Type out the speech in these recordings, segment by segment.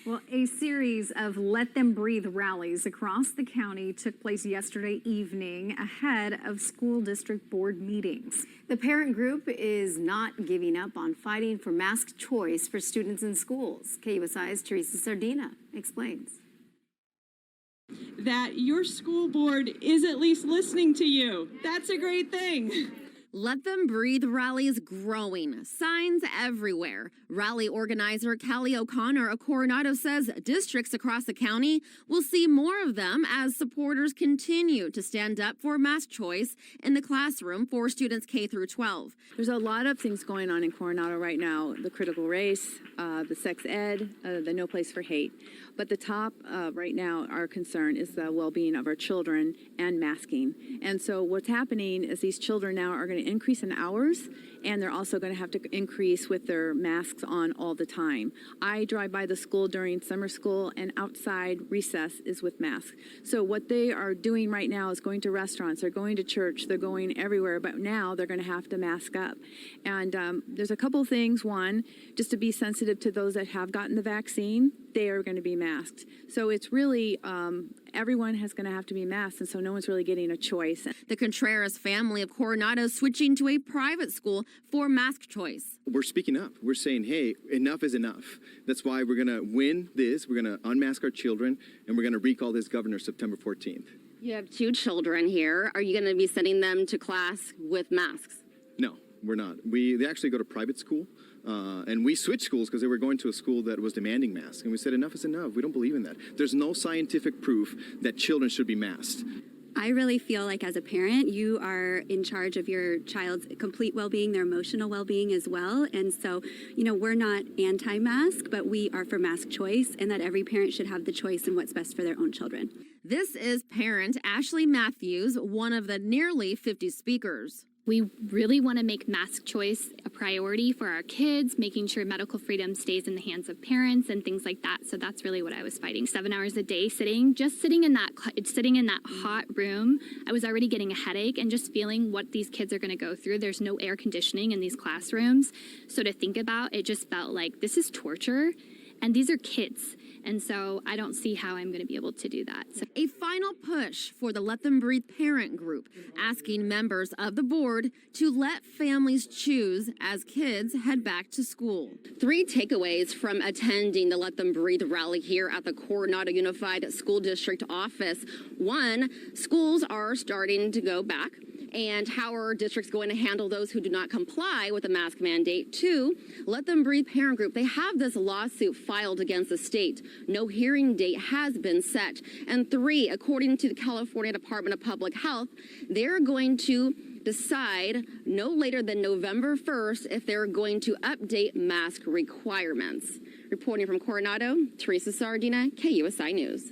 Well, a series of Let Them Breathe rallies across the county took place yesterday evening ahead of school district board meetings. The parent group is not giving up on fighting for mask choice for students in schools. KUSI's Teresa Sardina explains. That your school board is at least listening to you. That's a great thing. Let Them Breathe rally is growing. Signs everywhere. Rally organizer Callie O'Connor of Coronado says districts across the county will see more of them as supporters continue to stand up for mask choice in the classroom for students K through 12. There's a lot of things going on in Coronado right now. The critical race, the sex ed, the no place for hate. But the top right now, our concern is the well-being of our children and masking. And so what's happening is these children now are going to increase in hours, and they're also going to have to increase with their masks on all the time. I drive by the school during summer school, and outside recess is with masks. So what they are doing right now is going to restaurants, they're going to church, they're going everywhere, but now they're going to have to mask up. And there's a couple things. One, just to be sensitive to those that have gotten the vaccine, they are going to be masked. So it's really, everyone is going to have to be masked, and so no one's really getting a choice. The Contreras family of Coronado switching to a private school for mask choice. We're speaking up. We're saying, hey, enough is enough. That's why we're going to win this. We're going to unmask our children, and we're going to recall this governor September 14th. You have 2 children here. Are you going to be sending them to class with masks? No, we're not. They actually go to private school. And we switched schools because they were going to a school that was demanding masks. And we said, enough is enough. We don't believe in that. There's no scientific proof that children should be masked. I really feel like as a parent, you are in charge of your child's complete well-being, their emotional well-being as well. And so, we're not anti-mask, but we are for mask choice, and that every parent should have the choice in what's best for their own children. This is parent Ashley Matthews, one of the nearly 50 speakers. We really want to make mask choice a priority for our kids, making sure medical freedom stays in the hands of parents and things like that. So that's really what I was fighting. 7 hours a day sitting in that hot room. I was already getting a headache and just feeling what these kids are going to go through. There's no air conditioning in these classrooms. So to think about, it just felt like this is torture. And these are kids. And so I don't see how I'm going to be able to do that. So. A final push for the Let Them Breathe parent group, asking members of the board to let families choose as kids head back to school. 3 takeaways from attending the Let Them Breathe rally here at the Coronado Unified School District office. 1, schools are starting to go back. And how are districts going to handle those who do not comply with the mask mandate? 2, Let Them Breathe parent group. They have this lawsuit filed against the state. No hearing date has been set. And 3, according to the California Department of Public Health, they're going to decide no later than November 1st if they're going to update mask requirements. Reporting from Coronado, Teresa Sardina, KUSI News.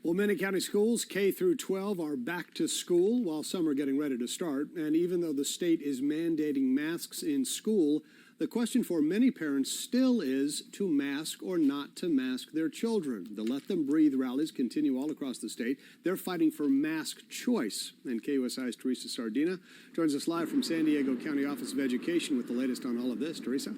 Well, many county schools, K through 12, are back to school while some are getting ready to start. And even though the state is mandating masks in school, the question for many parents still is to mask or not to mask their children. The Let Them Breathe rallies continue all across the state. They're fighting for mask choice. And KUSI's Teresa Sardina joins us live from San Diego County Office of Education with the latest on all of this. Teresa?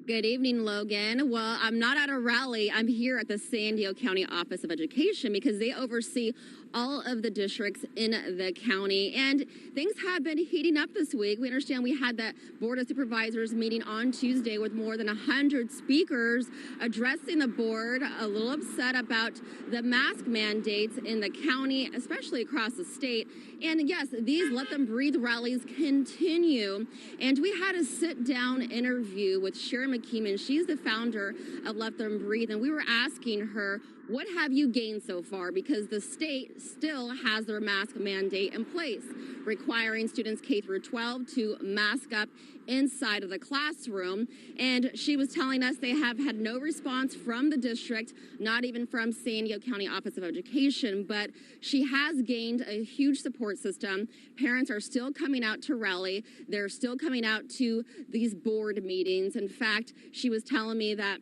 Good evening, Logan. Well, I'm not at a rally. I'm here at the San Diego County Office of Education because they oversee all of the districts in the county. And things have been heating up this week. We understand we had that Board of Supervisors meeting on Tuesday with more than 100 speakers addressing the board, a little upset about the mask mandates in the county, especially across the state. And yes, these Let Them Breathe rallies continue. And we had a sit-down interview with Sharon McKeeman. She's the founder of Let Them Breathe. And we were asking her, what have you gained so far? Because the state still has their mask mandate in place, requiring students K through 12 to mask up inside of the classroom. And she was telling us they have had no response from the district, not even from San Diego County Office of Education, but she has gained a huge support system. Parents are still coming out to rally. They're still coming out to these board meetings. In fact, she was telling me that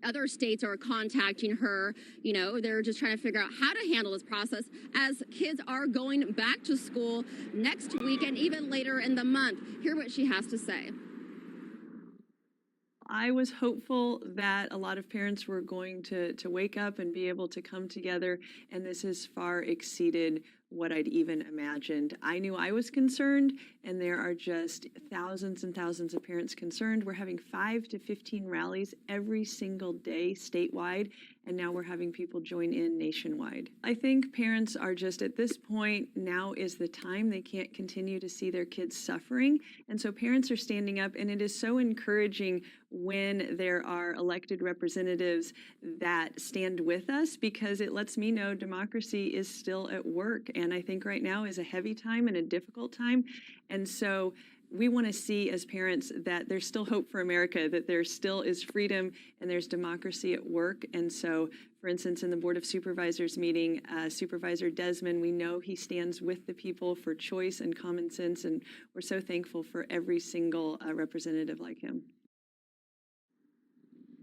other states are contacting her. They're just trying to figure out how to handle this process as kids are going back to school next week and even later in the month. Hear what she has to say. I was hopeful that a lot of parents were going to wake up and be able to come together, and this has far exceeded what I'd even imagined. I knew I was concerned, and there are just thousands and thousands of parents concerned. We're having 5 to 15 rallies every single day statewide, and now we're having people join in nationwide. I think parents are just at this point, now is the time. They can't continue to see their kids suffering, and so parents are standing up, and it is so encouraging when there are elected representatives that stand with us, because it lets me know democracy is still at work. And I think right now is a heavy time and a difficult time. And so we want to see as parents that there's still hope for America, that there still is freedom and there's democracy at work. And so, for instance, in the Board of Supervisors meeting, Supervisor Desmond, we know he stands with the people for choice and common sense. And we're so thankful for every single representative like him.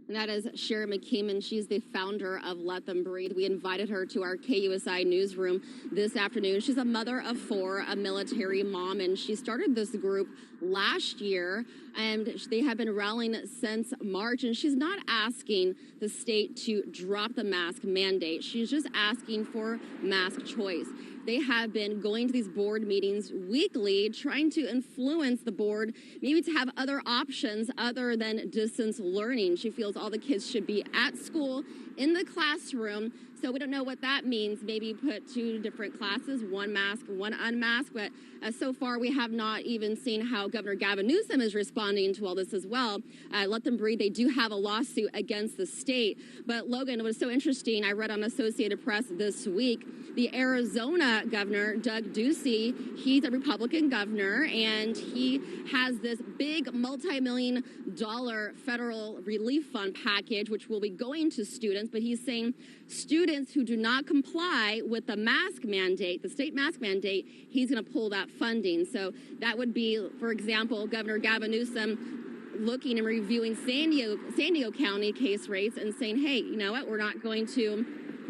And that is Sharon McKeeman. She's the founder of Let Them Breathe. We invited her to our KUSI newsroom this afternoon. She's a mother of 4, a military mom, and she started this group last year, and they have been rallying since March. And she's not asking the state to drop the mask mandate. She's just asking for mask choice. They have been going to these board meetings weekly, trying to influence the board, maybe to have other options other than distance learning. She feels all the kids should be at school, in the classroom. So we don't know what that means. Maybe put 2 different classes, 1 mask, 1 unmasked. But so far, we have not even seen how Governor Gavin Newsom is responding to all this as well. Let Them Breathe, they do have a lawsuit against the state. But Logan, it was so interesting. I read on Associated Press this week, the Arizona governor, Doug Ducey, he's a Republican governor, and he has this big multi-million-dollar federal relief fund package, which will be going to students. But he's saying students who do not comply with the mask mandate, the state mask mandate, he's going to pull that funding. So that would be, for example, Governor Gavin Newsom looking and reviewing San Diego County case rates and saying, hey, you know what, we're not going to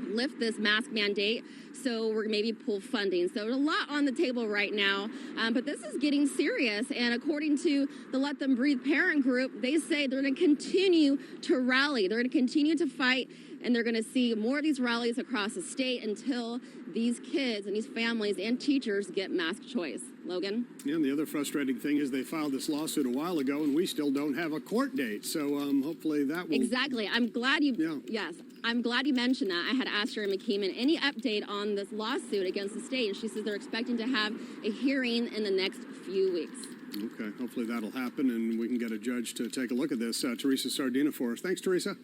lift this mask mandate, so we're maybe pull funding. So there's a lot on the table right now, but this is getting serious. And according to the Let Them Breathe parent group, they say they're going to continue to rally. They're going to continue to fight, and they're going to see more of these rallies across the state until these kids and these families and teachers get mask choice. Logan? Yeah, and the other frustrating thing is they filed this lawsuit a while ago, and we still don't have a court date. So hopefully that will... Exactly. I'm glad you... Yeah. Yes. I'm glad you mentioned that. I had asked Sharon McKeeman any update on this lawsuit against the state, and she says they're expecting to have a hearing in the next few weeks. Okay, hopefully that'll happen, and we can get a judge to take a look at this. Teresa Sardina for us. Thanks, Teresa.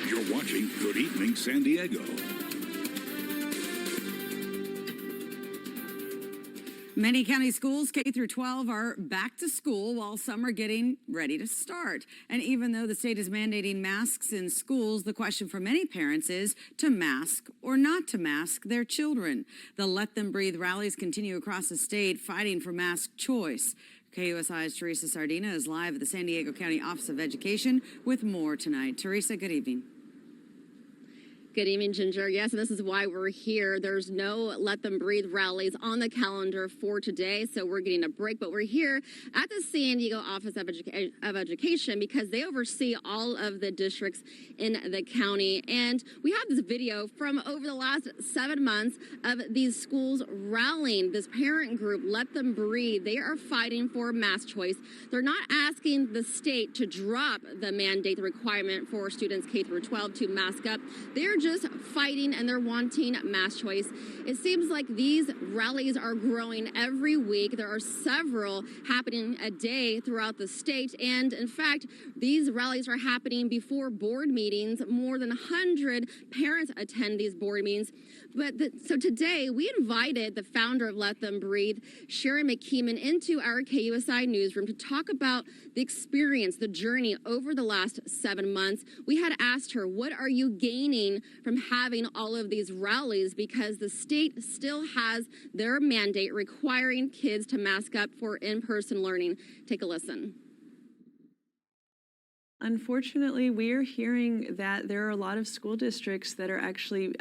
You're watching Good Evening San Diego. Many county schools, K through 12, are back to school while some are getting ready to start. And even though the state is mandating masks in schools, the question for many parents is to mask or not to mask their children. The Let Them Breathe rallies continue across the state, fighting for mask choice. KUSI's Teresa Sardina is live at the San Diego County Office of Education with more tonight. Teresa, good evening. Good evening, Ginger. Yes, and this is why we're here. There's no Let Them Breathe rallies on the calendar for today, so we're getting a break. But we're here at the San Diego Office of Education because they oversee all of the districts in the county. And we have this video from over the last 7 months of these schools rallying, this parent group, Let Them Breathe. They are fighting for mask choice. They're not asking the state to drop the mandate, the requirement for students K through 12 to mask up. They're just fighting and they're wanting mask choice. It seems like these rallies are growing every week. There are several happening a day throughout the state. And in fact, these rallies are happening before board meetings. More than 100 parents attend these board meetings. So today we invited the founder of Let Them Breathe, Sharon McKeeman, into our KUSI newsroom to talk about the experience, the journey over the last 7 months. We had asked her, what are you gaining from having all of these rallies? Because the state still has their mandate requiring kids to mask up for in-person learning. Take a listen. Unfortunately, we are hearing that there are a lot of school districts that are actually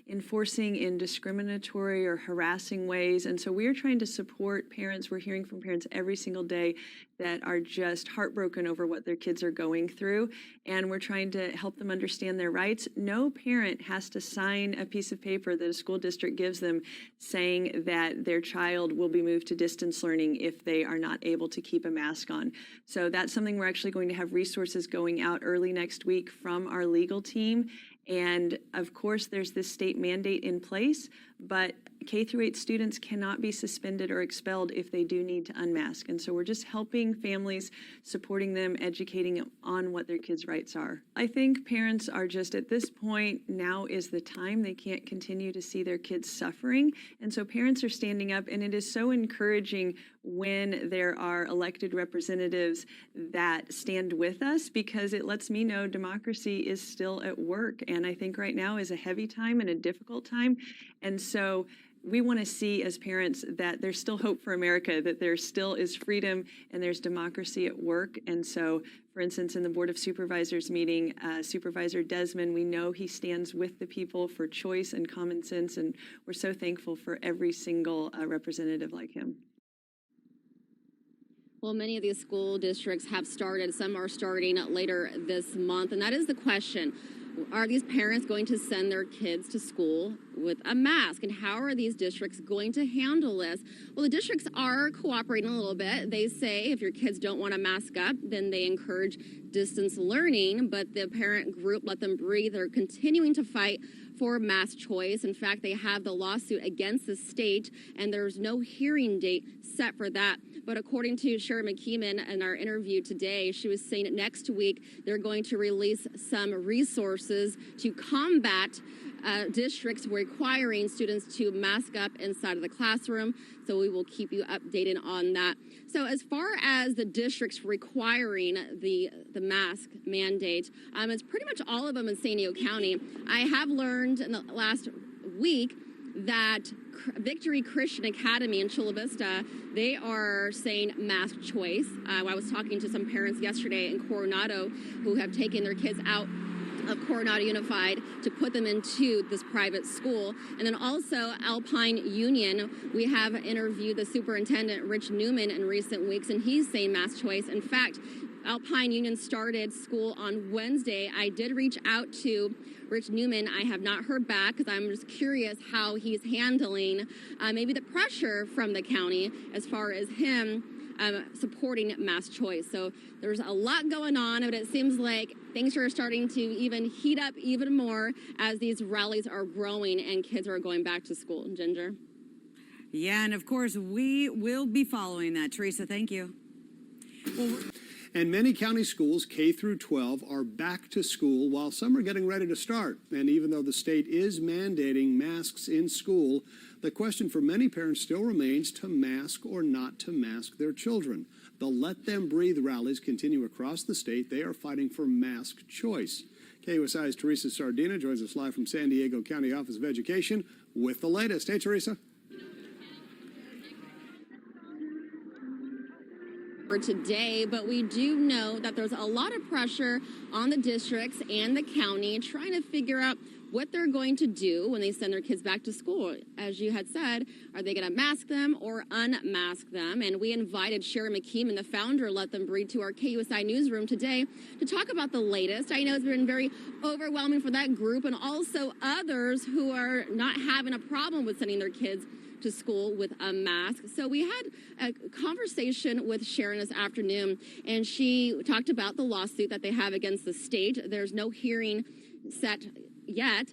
enforcing in discriminatory or harassing ways. And so we are trying to support parents. We're hearing from parents every single day that are just heartbroken over what their kids are going through. And we're trying to help them understand their rights. No parent has to sign a piece of paper that a school district gives them saying that their child will be moved to distance learning if they are not able to keep a mask on. So that's something we're actually going to have resources going out early next week from our legal team. And of course, there's this state mandate in place, but K-8 students cannot be suspended or expelled if they do need to unmask. And so we're just helping families, supporting them, educating them on what their kids' rights are. I think parents are just at this point, now is the time. They can't continue to see their kids suffering. And so parents are standing up, and it is so encouraging when there are elected representatives that stand with us, because it lets me know democracy is still at work. And I think right now is a heavy time and a difficult time. And so we want to see as parents that there's still hope for America, that there still is freedom and there's democracy at work. And so, for instance, in the Board of Supervisors meeting, Supervisor Desmond, we know he stands with the people for choice and common sense, and we're so thankful for every single representative like him. Well, many of these school districts have started. Some are starting later this month, and that is the question. Are these parents going to send their kids to school with a mask? And how are these districts going to handle this? Well, the districts are cooperating a little bit. They say if your kids don't want to mask up, then they encourage distance learning. But the parent group, Let Them Breathe, are continuing to fight for mask choice. In fact, they have the lawsuit against the state, and there's no hearing date set for that. But according to Sharon McKeeman in our interview today, she was saying that next week they're going to release some resources to combat districts requiring students to mask up inside of the classroom. So we will keep you updated on that. So as far as the districts requiring the mask mandate, it's pretty much all of them in San Diego County. I have learned in the last week that Victory Christian Academy in Chula Vista, they are saying mask choice. I was talking to some parents yesterday in Coronado who have taken their kids out of Coronado Unified to put them into this private school. And then also Alpine Union, we have interviewed the superintendent, Rich Newman, in recent weeks, and he's saying mask choice. In fact, Alpine Union started school on Wednesday. I did reach out to Rich Newman. I have not heard back because I'm just curious how he's handling maybe the pressure from the county as far as him supporting mask choice. So there's a lot going on, but it seems like things are starting to even heat up even more as these rallies are growing and kids are going back to school. Ginger? Yeah, and of course, we will be following that. Teresa, thank you. And many county schools, K through 12, are back to school while some are getting ready to start. And even though the state is mandating masks in school, the question for many parents still remains to mask or not to mask their children. The Let Them Breathe rallies continue across the state. They are fighting for mask choice. KUSI's Teresa Sardina joins us live from San Diego County Office of Education with the latest. Hey, Teresa. Today, but we do know that there's a lot of pressure on the districts and the county trying to figure out what they're going to do when they send their kids back to school. As you had said, are they going to mask them or unmask them? And we invited Sharon McKeeman, the founder of Let Them Breathe, to our KUSI newsroom today to talk about the latest. I know it's been very overwhelming for that group and also others who are not having a problem with sending their kids to school with a mask. So we had a conversation with Sharon this afternoon, and she talked about the lawsuit that they have against the state. There's no hearing set yet.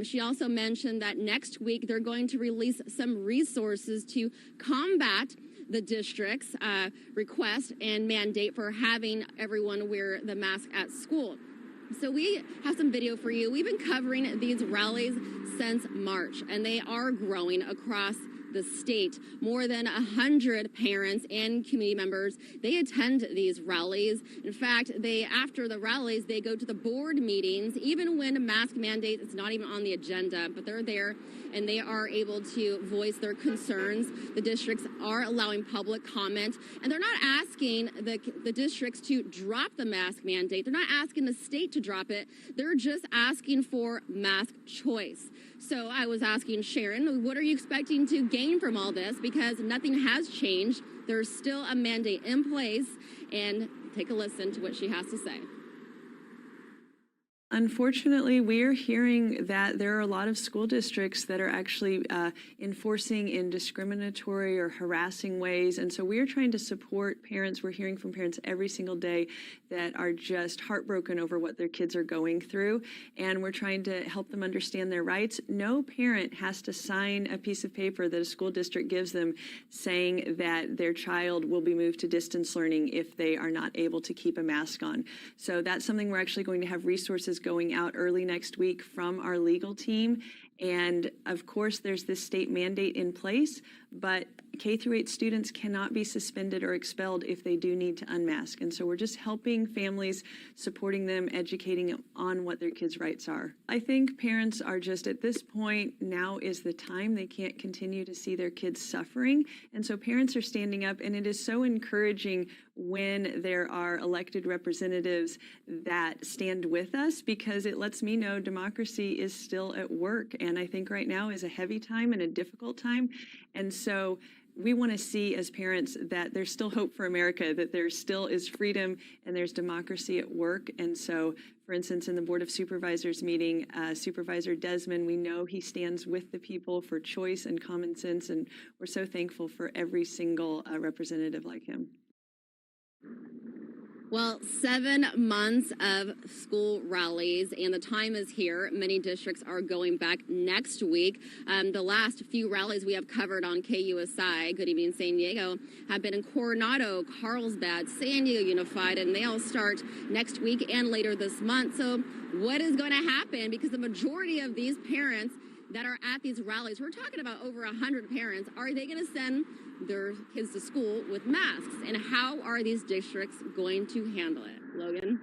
She also mentioned that next week they're going to release some resources to combat the district's request and mandate for having everyone wear the mask at school. So we have some video for you. We've been covering these rallies since March, and they are growing across the state. More than 100 parents and community members, they attend these rallies. In fact, after the rallies, they go to the board meetings, even when mask mandate is not even on the agenda, but they're there and they are able to voice their concerns. The districts are allowing public comment, and they're not asking the districts to drop the mask mandate. They're not asking the state to drop it. They're just asking for mask choice. So I was asking Sharon, what are you expecting to gain from all this? Because nothing has changed. There's still a mandate in place, and take a listen to what she has to say. Unfortunately, we are hearing that there are a lot of school districts that are actually enforcing in discriminatory or harassing ways. And so we are trying to support parents. We're hearing from parents every single day that are just heartbroken over what their kids are going through. And we're trying to help them understand their rights. No parent has to sign a piece of paper that a school district gives them saying that their child will be moved to distance learning if they are not able to keep a mask on. So that's something we're actually going to have resources going out early next week from our legal team. And of course, there's this state mandate in place, but K-8 students cannot be suspended or expelled if they do need to unmask. And so we're just helping families, supporting them, educating them on what their kids' rights are. I think parents are just at this point, now is the time. They can't continue to see their kids suffering. And so parents are standing up, and it is so encouraging when there are elected representatives that stand with us, because it lets me know democracy is still at work. And I think right now is a heavy time and a difficult time. And so we want to see as parents that there's still hope for America, that there still is freedom and there's democracy at work. And so, for instance, in the Board of Supervisors meeting, Supervisor Desmond, we know he stands with the people for choice and common sense, and we're so thankful for every single representative like him. Well, 7 months of school rallies, and the time is here. Many districts are going back next week. The last few rallies we have covered on KUSI, Good Evening San Diego, have been in Coronado, Carlsbad, San Diego Unified, and they all start next week and later this month. So what is going to happen? Because the majority of these parents that are at these rallies, we're talking about over 100 parents, are they going to send their kids to school with masks? And how are these districts going to handle it? Logan?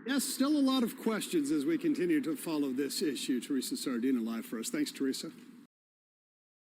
Yes, still a lot of questions as we continue to follow this issue. Teresa Sardina live for us. Thanks, Teresa.